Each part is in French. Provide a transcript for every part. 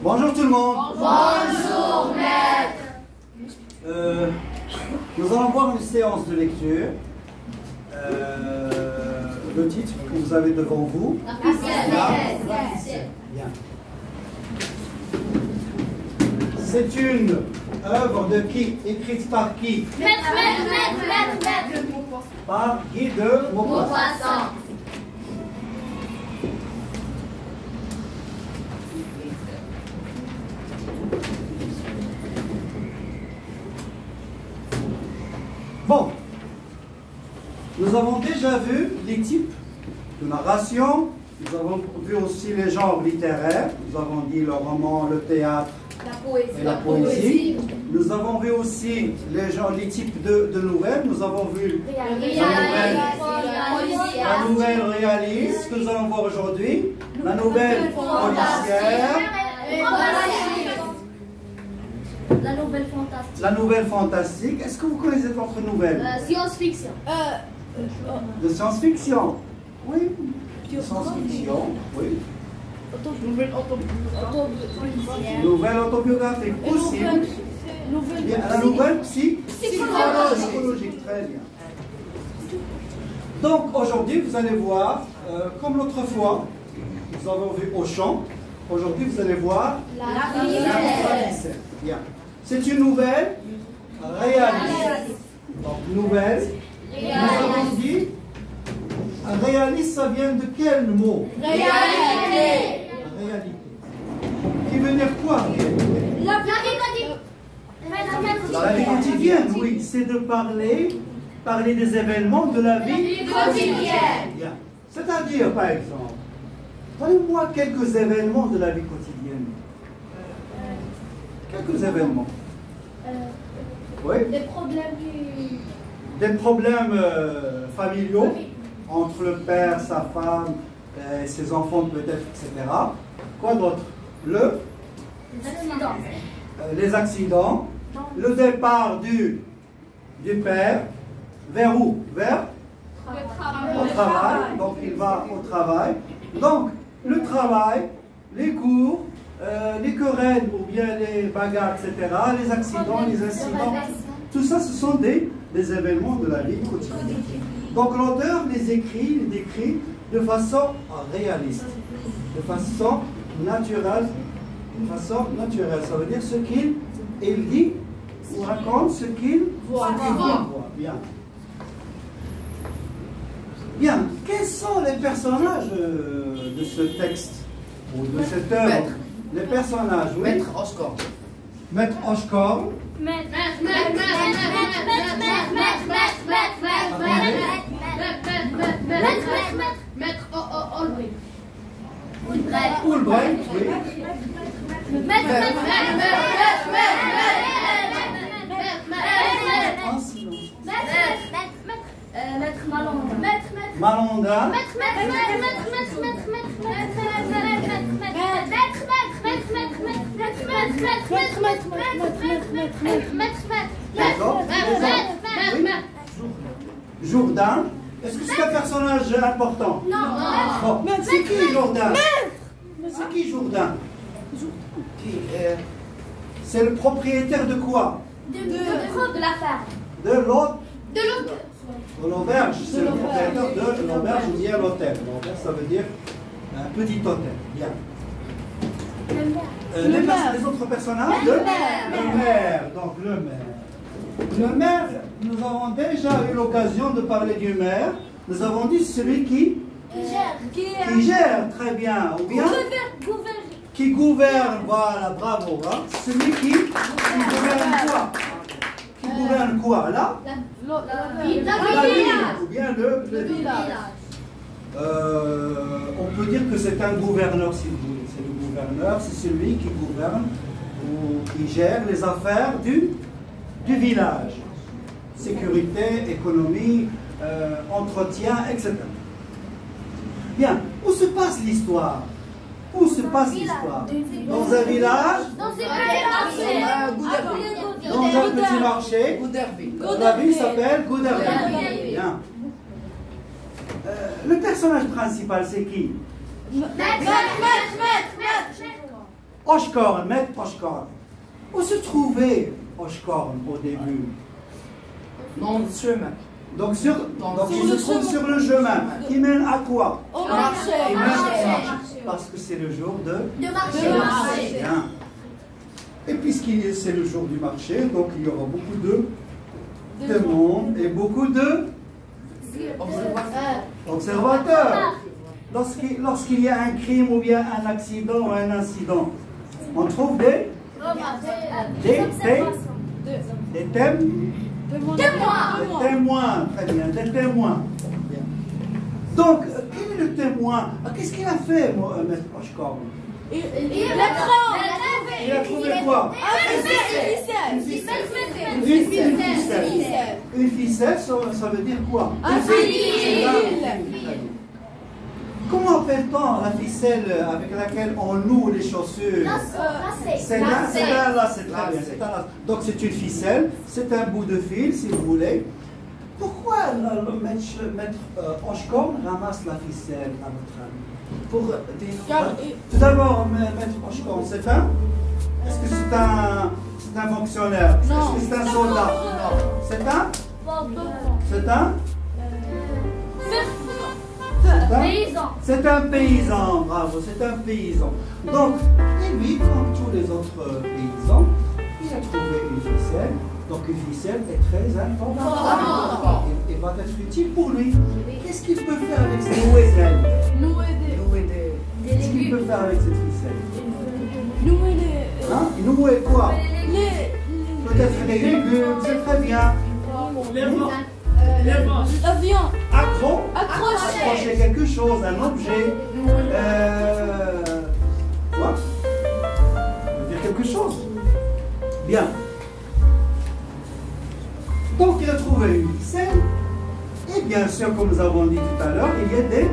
Bonjour tout le monde. Bonjour, maître. Nous allons voir une séance de lecture. Le titre que vous avez devant vous. Bien. C'est une œuvre de qui? Écrite par qui? Maître. Par Guy de Maupassant. Bon, nous avons déjà vu les types de narration, nous avons vu aussi les genres littéraires, nous avons dit le roman, le théâtre et la poésie. Nous avons vu aussi les types de nouvelles, nous avons vu la nouvelle réaliste que nous allons voir aujourd'hui, la nouvelle policière, la nouvelle fantastique. Est-ce que vous connaissez votre nouvelle? Science-fiction. De science-fiction. Oui. De science-fiction. Oui. Nouvelle autobiographique aussi. Bien, la nouvelle psychologique. Très bien. Donc aujourd'hui, vous allez voir, comme l'autre fois, nous avons vu Auchan. Aujourd'hui, vous allez voir la Ficelle. Bien. C'est une nouvelle réaliste. Donc, nouvelle. Nous avons dit, réaliste, ça vient de quel mot? Réalité. Réalité. Qui veut dire quoi? La vie quotidienne, oui. C'est de parler des événements de la vie quotidienne. Bien. C'est-à-dire, par exemple, donnez-moi quelques événements de la vie quotidienne. Quelques événements. Oui. Des problèmes familiaux entre le père, sa femme, ses enfants peut-être, etc. Quoi d'autre? Les accidents. Le départ du père. Vers où? Vers au travail. Donc il va au travail. Donc le travail, les cours, les querelles ou bien les bagarres, etc. Les accidents, les incidents. Tout ça, ce sont des événements de la vie quotidienne. Donc l'auteur les décrit de façon réaliste, de façon naturelle. Ça veut dire ce qu'il dit ou raconte ce qu'il voit. Bien. Bien. Quels sont les personnages de ce texte ou de cette œuvre? Les personnages, oui. Maître Oscorp. Maître Oscorp. Maître Ulbricht, oui. Maître Malandin. Malandin. Jourdain. Est-ce que c'est un personnage important? Non. Bon. C'est qui Jourdain? C'est qui Jourdain? C'est le propriétaire de quoi? De la ferme. De l'autre. De l'auberge. C'est le propriétaire de l'auberge ou bien l'hôtel. L'auberge, ça veut dire un petit hôtel. Bien. Les autres personnages? Le maire. Donc le maire. Le maire, nous avons déjà eu l'occasion de parler du maire. Nous avons dit celui qui gère, très bien. Ou bien qui gouverne, voilà, bravo. Hein. Celui qui gouverne quoi? Qui gouverne quoi? Là? la ville. Ou bien le village. On peut dire que c'est un gouverneur, si vous voulez. C'est le gouverneur, c'est celui qui gouverne ou qui gère les affaires du village. Sécurité, économie, entretien, etc. Bien, où se passe l'histoire? Où se passe l'histoire? Dans un village? Dans un petit marché? La ville s'appelle Gouderville. Bien. Le personnage principal, c'est qui? Oshkorn, maître Oshkorn. Où se trouvait Oshkorn au début? Dans le chemin. Donc il se trouve sur le chemin. Qui mène à quoi? Au marché. Il mène au marché. marché. Parce que c'est le jour de marché. Bien. Et c'est le jour du marché, donc il y aura beaucoup de monde et beaucoup de observateurs. Lorsqu'il y a un crime ou bien un accident ou un incident, on trouve des témoins, très bien, des témoins. Bien. Donc, quel est le témoin? Qu'est-ce qu'il a fait, Maître Oshkorn? Il a trouvé quoi? Une ficelle, ça veut dire quoi? Un fil. Comment appelle-t-on la ficelle avec laquelle on noue les chaussures? C'est un lacet, très bien. C'est un lacet. Donc c'est une ficelle, c'est un bout de fil, si vous voulez. Pourquoi le maître Oshkorn ramasse la ficelle, à votre avis? Tout d'abord, maître Oshkorn, est-ce que c'est un fonctionnaire? Est-ce que c'est un soldat? C'est un paysan, bravo, c'est un paysan. Donc, et lui, comme tous les autres paysans, il a trouvé une ficelle. Donc une ficelle est très importante et va être utile pour lui. Qu'est-ce qu'il peut faire avec cette ficelle? Qu'est-ce qu'il peut faire avec cette ficelle? Nouer quoi? Peut-être les légumes, c'est très bien. L'avion. Accrocher quelque chose, un objet. Quoi? Dire quelque chose. Bien. Donc il a trouvé une ficelle. Et bien sûr, comme nous avons dit tout à l'heure, il y a des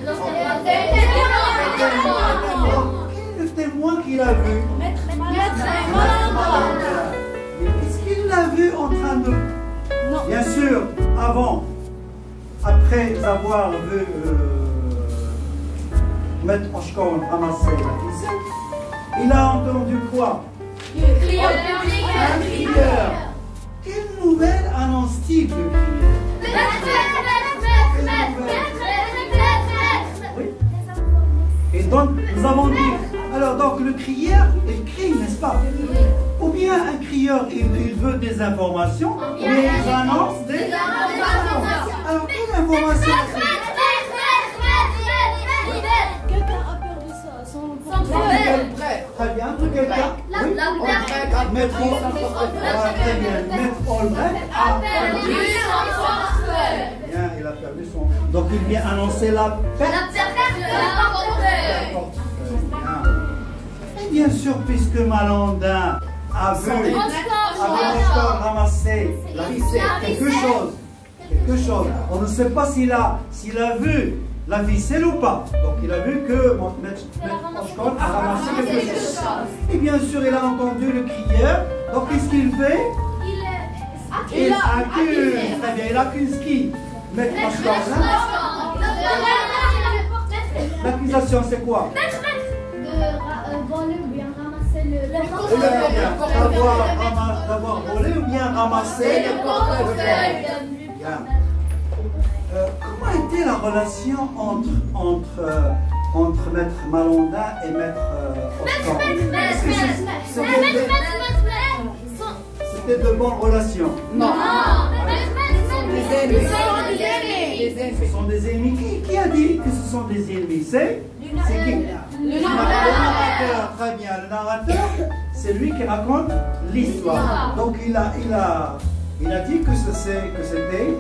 Quel est le témoin qu'il a vu? Est-ce qu'il l'a vu en train de... Non. Bien sûr, après avoir vu Maître Oshkorn ramasser la ficelle, il a entendu quoi? Un crieur. Quelle nouvelle annonce-t-il, le crieur? Oui. Et donc, nous avons dit, alors donc le crieur, il crie, n'est-ce pas? Ou bien un crieur, il veut des informations, mais il annonce des informations. Alors, quelle information? Quelqu'un a perdu son portefeuille. Très bien, quelqu'un. Oui. Maître très bien. Maître Olbrecht a perdu son portefeuille. Bien, il a perdu son. Donc il vient annoncer la perte de portefeuille. Et bien sûr, puisque Malandin a vu Oshkorn ramasser la ficelle, quelque chose. On ne sait pas s'il a vu la ficelle ou pas. Donc il a vu que Maître Oshkorn a ramassé quelque chose. Et bien sûr, il a entendu le crieur. Donc qu'est-ce qu'il fait? Il accuse. Très bien, il accuse qui? Maître Oshkorn. L'accusation, c'est quoi? Voler ou bien ramasser le D'avoir volé ou bien ramassé le portefeuille. Comment était la relation entre Maître Malandin et Maître Oshkorn? C'était de bonnes relations? Non. Ce sont des ennemis. Qui a dit que ce sont des ennemis? C'est qui? Le narrateur. Très bien. Le narrateur, c'est lui qui raconte l'histoire. Donc il a dit que c'était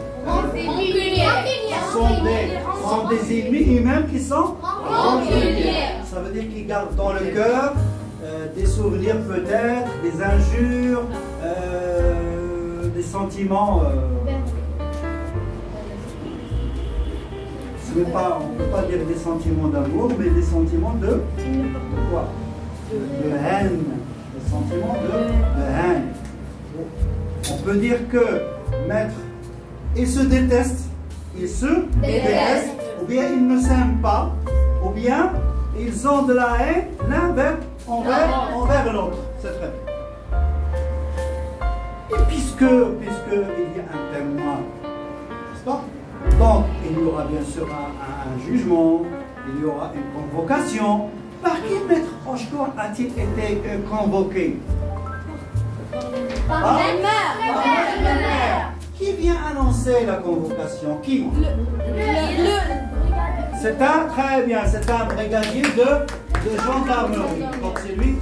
sont des ennemis eux-mêmes qui sont rancuniers. Ça veut dire qu'ils gardent dans le cœur des souvenirs peut-être, des injures, des sentiments. On ne peut pas dire des sentiments d'amour, mais des sentiments de quoi? De haine. Des sentiments de haine. On peut dire que Maître, il se déteste, ou bien il ne s'aime pas, ou bien ils ont de la haine l'un envers l'autre. C'est très bien. Et puisque il y a un témoin, n'est-ce pas? Donc il y aura bien sûr un jugement, il y aura une convocation. Par qui Maître Oshkor a-t-il été convoqué? Par le maire. Qui vient annoncer la convocation? Qui? C'est très bien, c'est un brigadier de gendarmerie. Donc c'est lui.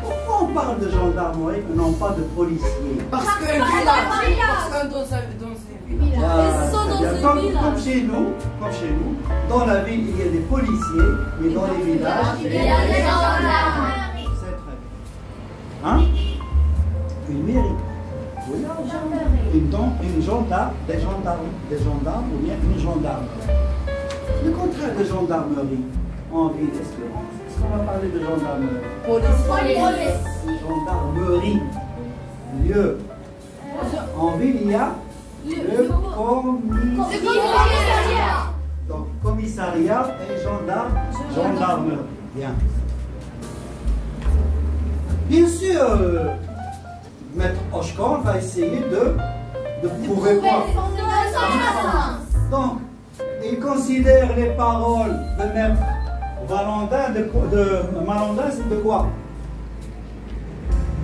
Pourquoi on parle de gendarmerie et non pas de policier? Parce que dans un village. Comme chez nous, dans la ville il y a des policiers, mais dans les villages il y a des gendarmes. C'est très bien. Hein? Une mairie. Oui. Une gendarme, des gendarmes ou bien une gendarmerie. Le contraire de gendarmerie en ville, est-ce qu'on va parler de gendarmerie? Police. Gendarmerie. Lieu. En ville, il y a le commissariat. Donc, commissariat et gendarmerie. Bien. Bien sûr, Maître Oshkor va essayer de prouver quoi? Donc, il considère les paroles de Maître Malandin de Malandin, c'est de quoi?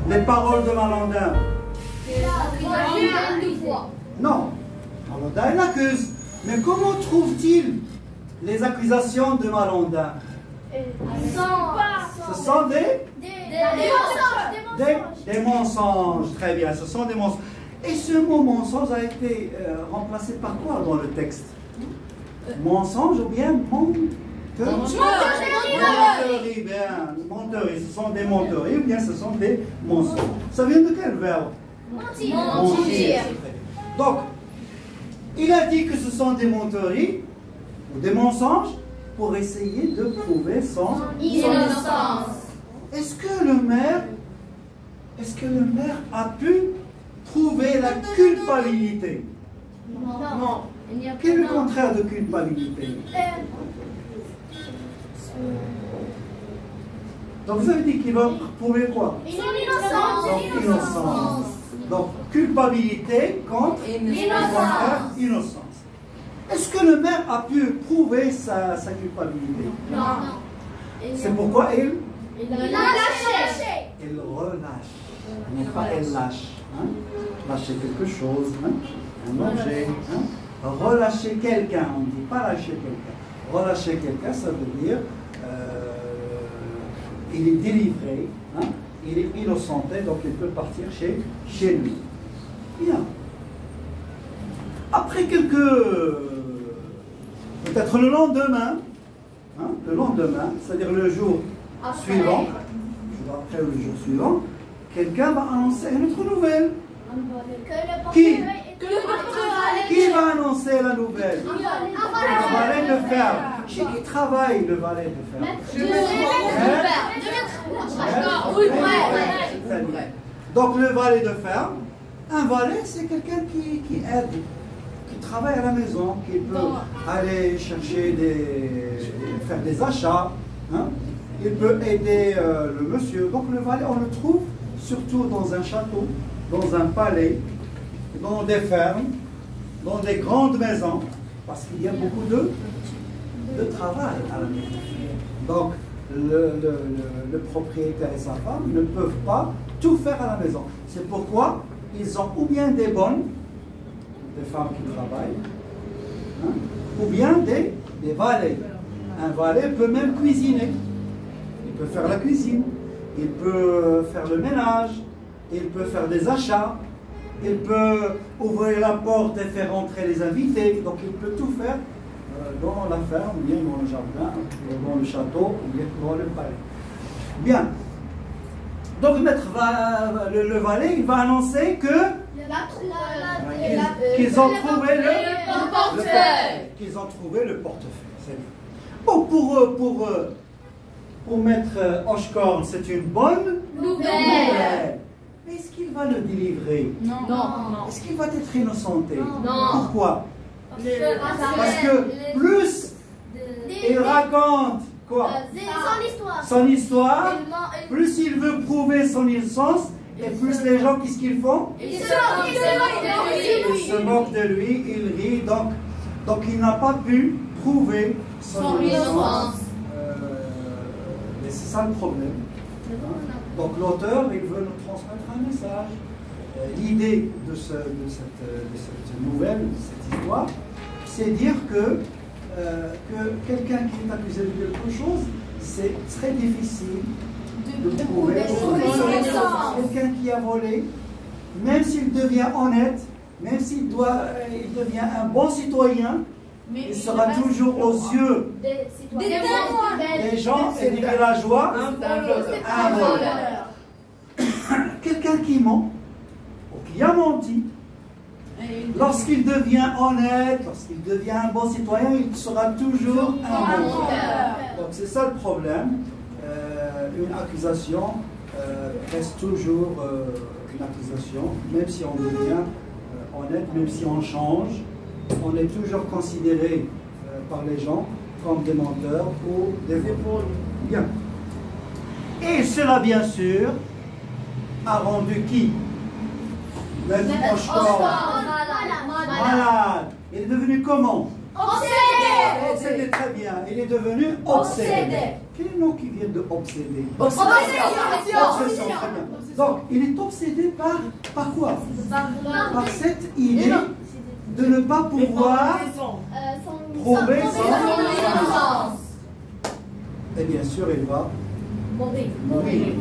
Les paroles de Malandin. Non, Malandin il accuse. Mais comment trouve-t-il les accusations de Malandin? Ce sont des mensonges. Très bien, ce sont des mensonges. Et ce mot mensonge a été remplacé par quoi dans le texte? Mensonge ou bien menterie? Menterie, bien. Menterie, ce sont des menteries ou bien ce sont des mensonges. Ça vient de quel verbe? Mentir. Donc, il a dit que ce sont des menteries ou des mensonges pour essayer de prouver son innocence. Est-ce que le maire a pu prouver la culpabilité? Non. Quel est le contraire de culpabilité? Donc vous avez dit qu'il va prouver quoi? Donc innocence. Donc culpabilité contre innocence. Est-ce que le maire a pu prouver sa culpabilité? Non. C'est pourquoi il relâche. Non pas elle lâche. Hein? Lâcher quelque chose, hein? Un objet. Hein? Relâcher quelqu'un, on ne dit pas lâcher quelqu'un. Relâcher quelqu'un, ça veut dire il est délivré, hein? Il est innocenté, donc il peut partir chez lui. Bien. Après peut-être le lendemain, hein? C'est-à-dire le jour suivant, après le jour suivant, quelqu'un va annoncer une autre nouvelle. Qui va annoncer la nouvelle? Le valet de ferme. Chez qui travaille le valet de ferme? Donc le valet de ferme, un valet c'est quelqu'un qui aide, qui travaille à la maison, qui peut aller chercher faire des achats, hein? Il peut aider le monsieur. Donc le valet on le trouve surtout dans un château, dans un palais, dans des fermes, dans des grandes maisons, parce qu'il y a beaucoup de travail à la maison. Donc, le propriétaire et sa femme ne peuvent pas tout faire à la maison. C'est pourquoi ils ont ou bien des bonnes, des femmes qui travaillent, hein, ou bien des valets. Un valet peut même cuisiner. Il peut faire la cuisine, il peut faire le ménage, il peut faire des achats, il peut ouvrir la porte et faire entrer les invités. Donc il peut tout faire dans la ferme, ou bien dans le jardin, ou dans le château, ou bien dans le palais. Bien. Donc le valet, il va annoncer que qu'ils ont trouvé le portefeuille. Qu'ils ont trouvé le portefeuille. C'est bien. Bon, pour Maître Oshkor, c'est une bonne nouvelle. Est-ce qu'il va le délivrer? Non. Est-ce qu'il va être innocenté? Non. Pourquoi? Parce que plus il raconte quoi? Son histoire. Son histoire. Plus il veut prouver son innocence, et plus les gens, qu'est-ce qu'ils font? Il se moque de lui. Ils se moquent de lui, il rit, donc il n'a pas pu prouver son innocence. Et c'est ça le problème. Donc l'auteur, il veut nous transmettre un message. L'idée de cette nouvelle, de cette histoire, c'est dire que quelqu'un qui est accusé de quelque chose, c'est très difficile de prouver son innocence. Quelqu'un qui a volé, même s'il devient honnête, même s'il il devient un bon citoyen, il sera toujours aux yeux des gens et des villageois un voleur. Quelqu'un qui ment, ou qui a menti, lorsqu'il devient honnête, lorsqu'il devient un bon citoyen, il sera toujours un menteur. Donc c'est ça le problème. Une accusation reste toujours une accusation, même si on devient honnête, même si on change, on est toujours considéré par les gens comme des menteurs ou des voleurs. Bien. Et cela, bien sûr, a rendu qui? Maître Hochecord malade. Il est devenu comment? Obsédé. Obsédé, très bien. Il est devenu obsédé. Quel est le nom qui vient de obsédé? Obsession. Obsession, très bien. Donc, il est obsédé par quoi? Par cette idée de ne pas pouvoir prouver son innocence. Et bien sûr, il va mourir. Mourir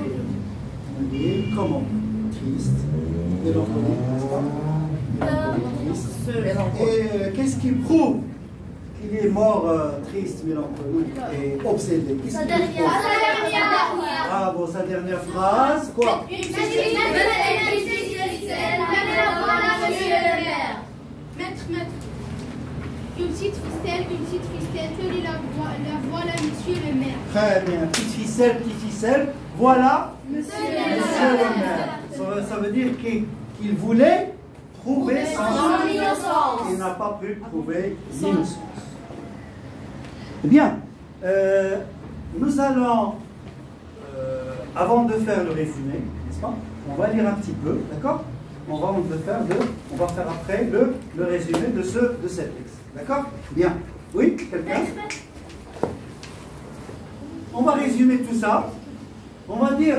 comment? Triste, mélancolique, n'est-ce pas? Triste. Et qu'est-ce qui prouve qu'il est mort triste, mélancolique et obsédé? Sa dernière. Bravo, sa dernière phrase. Quoi? Maître. Une petite ficelle, tenez la voilà, monsieur le maire. Très bien, petite ficelle, voilà monsieur le maire. Ça veut dire qu'il voulait prouver son innocence. Il n'a pas pu prouver l'innocence. Bien, nous allons, avant de faire le résumé, n'est-ce pas? On va lire un petit peu, d'accord? On va faire après le résumé de cette texte. D'accord? Bien. Oui? Quelqu'un? On va résumer tout ça. On va dire...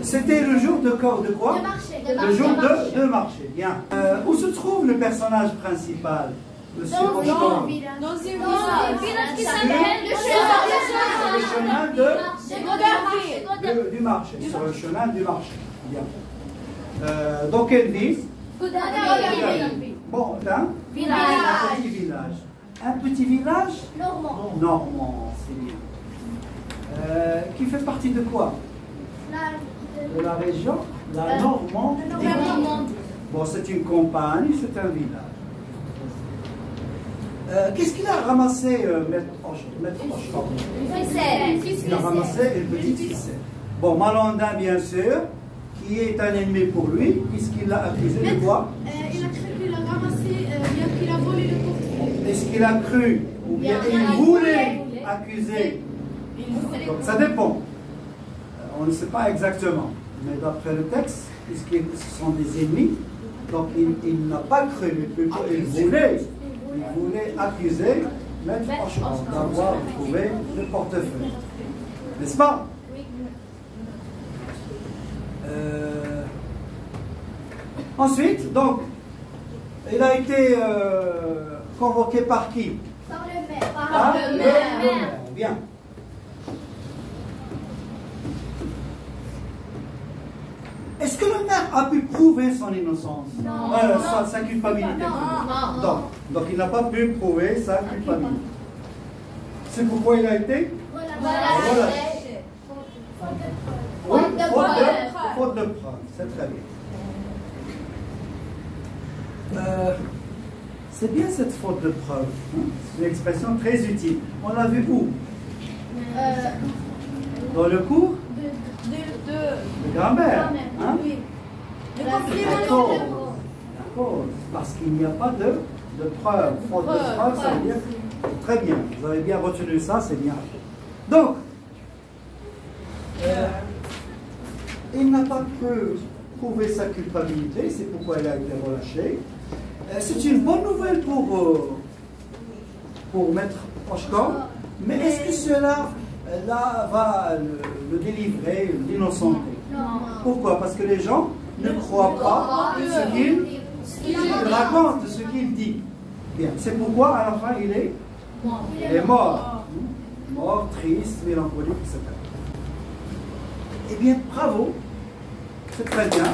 c'était le jour de quoi? Le jour de marché. Bien. Où se trouve le personnage principal? Monsieur Hochecord. Dans une village qui s'appelle le chemin du marché. Sur le chemin du marché. Bien. Dans quelle ville? Bon, un petit village. Un petit village? Normand, c'est bien. Qui fait partie de quoi? De la région? La Normandie. Bon, c'est une campagne, c'est un village. Qu'est-ce qu'il a ramassé, Maître Hochecord? Il a ramassé une petite ficelle. Bon, Malandin, bien sûr, qui est un ennemi pour lui, puisqu'il l'a accusé de quoi? Il a cru qu'il a ramassé, bien qu'il a volé le portefeuille. Est-ce qu'il a cru ou bien il voulait accuser? Donc ça dépend. On ne sait pas exactement. Mais d'après le texte, puisque ce sont des ennemis, donc il n'a pas cru, mais plutôt il voulait accuser Maître Hochecord d'avoir trouvé le portefeuille. N'est-ce pas? Ensuite, donc, il a été convoqué par qui? Par le maire. Par le maire. Bien. Est-ce que le maire a pu prouver son innocence? Non. Sa culpabilité. Non. Donc il n'a pas pu prouver sa culpabilité. C'est pourquoi il a été? Voilà. Faute de preuve. C'est très bien. C'est bien cette faute de preuve. Hein? C'est une expression très utile. On l'a vu où? Dans le cours de grammaire. Hein? Oui. D'accord. Parce qu'il n'y a pas de de preuve. Faute de preuve, ça veut dire très bien. Vous avez bien retenu ça, c'est bien. Donc, il n'a pas pu prouver sa culpabilité, c'est pourquoi il a été relâché. C'est une bonne nouvelle pour Maître Oshkov, mais est-ce que cela là, va le délivrer, l'innocenter? Pourquoi? Parce que les gens ne croient pas ce qu'il raconte, ce qu'il dit. Bien, c'est pourquoi à la fin il est mort. Mort, triste, mélancolique, etc. Eh bien, bravo, c'est très bien.